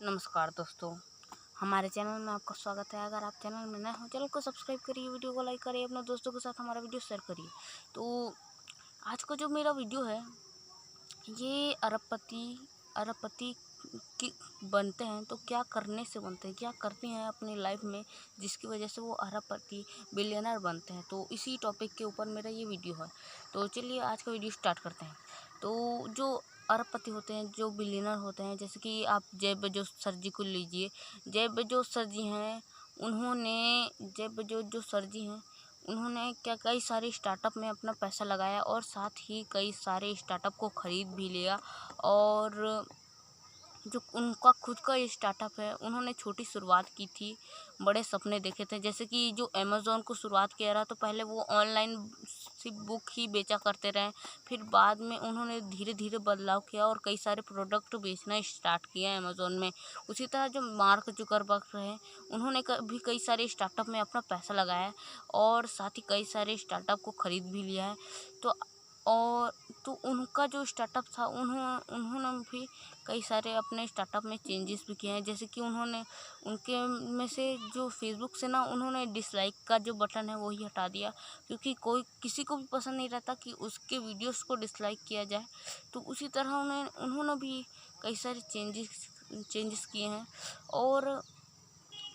नमस्कार दोस्तों, हमारे चैनल में आपका स्वागत है। अगर आप चैनल में नए हो, चैनल को सब्सक्राइब करिए, वीडियो को लाइक करिए, अपने दोस्तों के साथ हमारा वीडियो शेयर करिए। तो आज का जो मेरा वीडियो है, ये अरबपति की बनते हैं तो क्या करने से बनते हैं, क्या करते हैं अपनी लाइफ में जिसकी वजह से वो अरबपति बिलियनर बनते हैं। तो इसी टॉपिक के ऊपर मेरा ये वीडियो है। तो चलिए आज का वीडियो स्टार्ट करते हैं। तो जो अरबपति होते हैं, जो बिलियनर होते हैं, जैसे कि आप जेफ बेजोस सर जी को लीजिए। जेफ बेजोस सर जी हैं, जेफ बेजोस जो सर जी हैं, उन्होंने क्या कई सारे स्टार्टअप में अपना पैसा लगाया और साथ ही कई सारे स्टार्टअप को ख़रीद भी लिया। और जो उनका खुद का ये स्टार्टअप है, उन्होंने छोटी शुरुआत की थी, बड़े सपने देखे थे। जैसे कि जो अमेज़न को शुरुआत किया रहा, तो पहले वो ऑनलाइन सिर्फ बुक ही बेचा करते रहे। फिर बाद में उन्होंने धीरे धीरे बदलाव किया और कई सारे प्रोडक्ट बेचना स्टार्ट किया अमेज़न में। उसी तरह जो मार्क जुकरबर्ग रहे, उन्होंने भी कई सारे स्टार्टअप में अपना पैसा लगाया और साथ ही कई सारे स्टार्टअप को ख़रीद भी लिया है। तो और तो उनका जो स्टार्टअप था, उन्होंने भी कई सारे अपने स्टार्टअप में चेंजेस भी किए हैं। जैसे कि उन्होंने उनके में से जो फेसबुक से ना, उन्होंने डिसलाइक का जो बटन है वही हटा दिया, क्योंकि कोई किसी को भी पसंद नहीं रहता कि उसके वीडियोस को डिसलाइक किया जाए। तो उसी तरह उन्होंने भी कई सारे चेंजेस किए हैं। और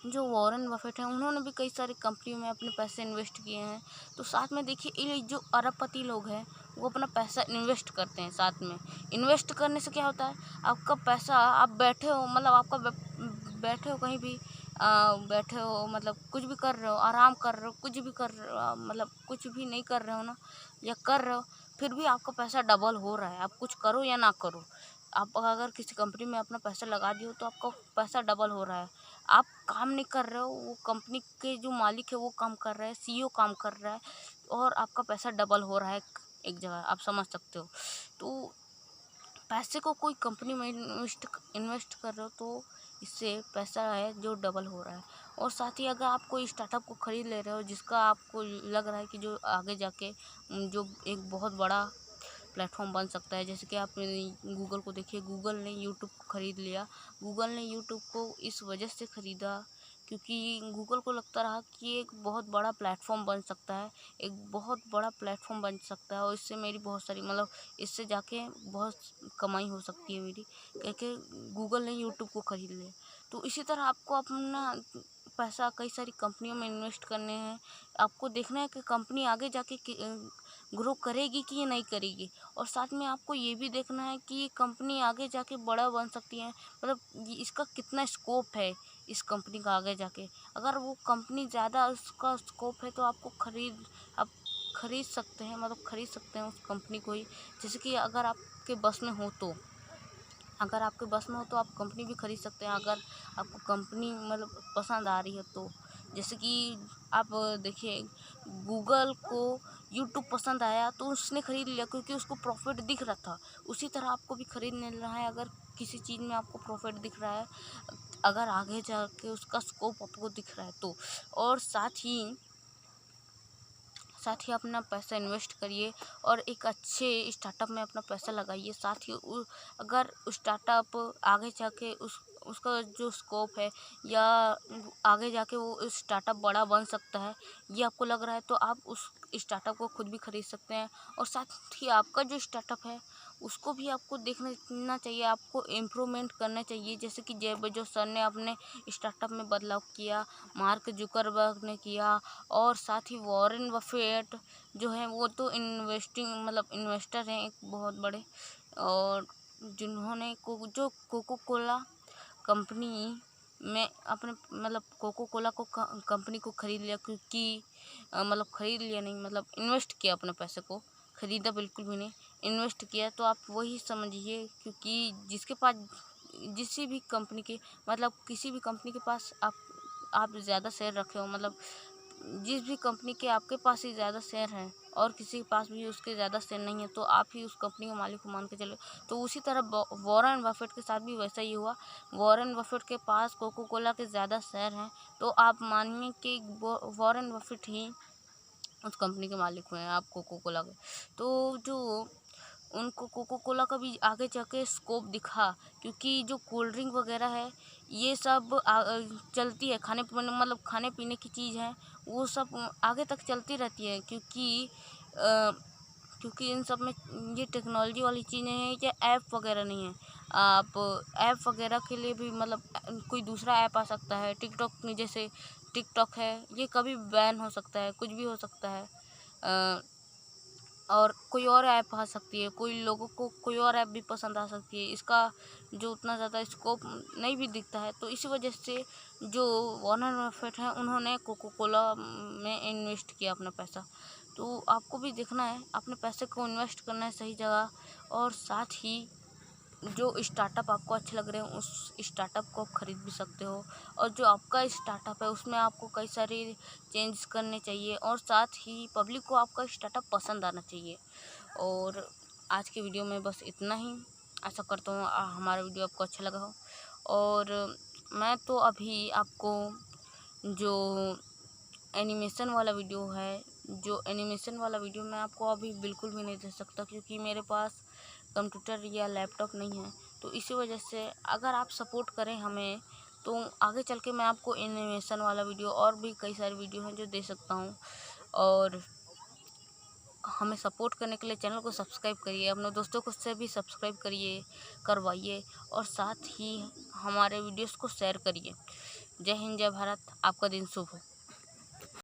जो वॉरेन बफेट हैं, उन्होंने भी कई सारी कंपनियों में अपने पैसे इन्वेस्ट किए हैं। तो साथ में देखिए, ये जो अरबपति लोग हैं, वो अपना पैसा इन्वेस्ट करते हैं। साथ में इन्वेस्ट करने से क्या होता है, आपका पैसा, आप बैठे हो, मतलब बैठे हो कहीं भी, बैठे हो मतलब कुछ भी कर रहे हो, आराम कर रहे हो, कुछ भी कर रहे हो, मतलब कुछ भी नहीं कर रहे हो ना, या कर रहे हो, फिर भी आपका पैसा डबल हो रहा है। आप कुछ करो या ना करो, आप अगर किसी कंपनी में अपना पैसा लगा दिए हो तो आपका पैसा डबल हो रहा है। आप काम नहीं कर रहे हो, वो कंपनी के जो मालिक है वो काम कर रहा है, सीईओ काम कर रहा है, और आपका पैसा डबल हो रहा है एक जगह। आप समझ सकते हो। तो पैसे को कोई कंपनी में इन्वेस्ट कर रहे हो, तो इससे पैसा है जो डबल हो रहा है। और साथ ही अगर आप कोई स्टार्टअप को ख़रीद ले रहे हो, जिसका आपको लग रहा है कि जो आगे जाके जो एक बहुत बड़ा प्लेटफॉर्म बन सकता है। जैसे कि आप गूगल को देखिए, गूगल ने यूट्यूब को ख़रीद लिया। गूगल ने यूट्यूब को इस वजह से ख़रीदा क्योंकि गूगल को लगता रहा कि एक बहुत बड़ा प्लेटफॉर्म बन सकता है, एक बहुत बड़ा प्लेटफॉर्म बन सकता है, और इससे मेरी बहुत सारी, मतलब इससे जाके बहुत कमाई हो सकती है मेरी, क्योंकि गूगल ने यूट्यूब को ख़रीद लिया। तो इसी तरह आपको अपना पैसा कई सारी कंपनियों में इन्वेस्ट करने हैं। आपको देखना है कि कंपनी आगे जाके ग्रो करेगी कि ये नहीं करेगी, और साथ में आपको ये भी देखना है कि ये कंपनी आगे जाके बड़ा बन सकती है, मतलब इसका कितना स्कोप है इस कंपनी का आगे जाके। अगर वो कंपनी ज़्यादा उसका स्कोप है तो आप खरीद सकते हैं, मतलब खरीद सकते हैं उस कंपनी को ही। जैसे कि अगर आपके बस में हो तो, आप कंपनी भी खरीद सकते हैं, अगर आपको कंपनी मतलब पसंद आ रही है तो। जैसे कि आप देखिए, गूगल को यूट्यूब पसंद आया तो उसने ख़रीद लिया क्योंकि उसको प्रॉफिट दिख रहा था। उसी तरह आपको भी खरीद लेना है, अगर किसी चीज़ में आपको प्रॉफिट दिख रहा है, अगर आगे जाके उसका स्कोप आपको दिख रहा है तो। और साथ ही अपना पैसा इन्वेस्ट करिए और एक अच्छे स्टार्टअप में अपना पैसा लगाइए। साथ ही अगर स्टार्टअप आगे जाके उसका जो स्कोप है, या आगे जाके वो स्टार्टअप बड़ा बन सकता है, ये आपको लग रहा है, तो आप उस स्टार्टअप को खुद भी खरीद सकते हैं। और साथ ही आपका जो स्टार्टअप है, उसको भी आपको देखना चाहिए, आपको इम्प्रूवमेंट करना चाहिए। जैसे कि जेफ बेजोस सर ने अपने स्टार्टअप में बदलाव किया, मार्क जुकरबर्ग ने किया, और साथ ही वॉरेन बफेट जो है, वो तो इन्वेस्टर हैं एक बहुत बड़े, और जिन्होंने जो कोको कोला कंपनी में अपने, मतलब कोको कोला को कंपनी को ख़रीद लिया, क्योंकि ख़रीद लिया नहीं, मतलब इन्वेस्ट किया अपने पैसे को, ख़रीदा बिल्कुल भी नहीं, इन्वेस्ट किया। तो आप वही समझिए, क्योंकि जिसके पास किसी भी कंपनी के पास आप ज़्यादा शेयर रखे हो, मतलब जिस भी कंपनी के आपके पास ही ज़्यादा शेयर हैं और किसी के पास भी उसके ज़्यादा शेयर नहीं है, तो आप ही उस कंपनी का मालिक को मान के चलो। तो उसी तरह वॉरेन बफेट के साथ भी वैसा ही हुआ। वॉरेन बफेट के पास कोको कोला के ज़्यादा शेयर हैं, तो आप मानिए कि वॉरेन बफेट ही उस कंपनी के मालिक हुए हैं, आप कोको कोला के। तो जो उनको कोको कोला का भी आगे जाके स्कोप दिखा, क्योंकि जो कोल्ड ड्रिंक वगैरह है ये सब चलती है, खाने पीने मतलब खाने पीने की चीज़ है, वो सब आगे तक चलती रहती है, क्योंकि इन सब में ये टेक्नोलॉजी वाली चीज़ें हैं, या ऐप वगैरह नहीं है। आप ऐप वगैरह के लिए भी मतलब कोई दूसरा ऐप आ सकता है, टिकटॉक में जैसे टिकटॉक है, ये कभी बैन हो सकता है, कुछ भी हो सकता है। और कोई और ऐप आ सकती है, कोई लोगों को कोई और ऐप भी पसंद आ सकती है, इसका जो उतना ज़्यादा स्कोप नहीं भी दिखता है। तो इसी वजह से जो वॉरेन बफेट हैं उन्होंने कोको कोला में इन्वेस्ट किया अपना पैसा। तो आपको भी देखना है, अपने पैसे को इन्वेस्ट करना है सही जगह, और साथ ही जो स्टार्टअप आपको अच्छे लग रहे हैं उस स्टार्टअप को आप ख़रीद भी सकते हो, और जो आपका स्टार्टअप है उसमें आपको कई सारे चेंज करने चाहिए, और साथ ही पब्लिक को आपका स्टार्टअप पसंद आना चाहिए। और आज की वीडियो में बस इतना ही। आशा करता हूँ हमारा वीडियो आपको अच्छा लगा हो। और मैं तो अभी आपको जो एनिमेशन वाला वीडियो है, जो एनिमेशन वाला वीडियो मैं आपको अभी बिल्कुल भी नहीं दे सकता, क्योंकि मेरे पास कंप्यूटर या लैपटॉप नहीं है। तो इसी वजह से अगर आप सपोर्ट करें हमें, तो आगे चल के मैं आपको एनिमेशन वाला वीडियो और भी कई सारे वीडियो हैं जो दे सकता हूँ। और हमें सपोर्ट करने के लिए चैनल को सब्सक्राइब करिए, अपने दोस्तों को से भी सब्सक्राइब करवाइए, और साथ ही हमारे वीडियोस को शेयर करिए। जय हिंद, जय भारत। आपका दिन शुभ हो।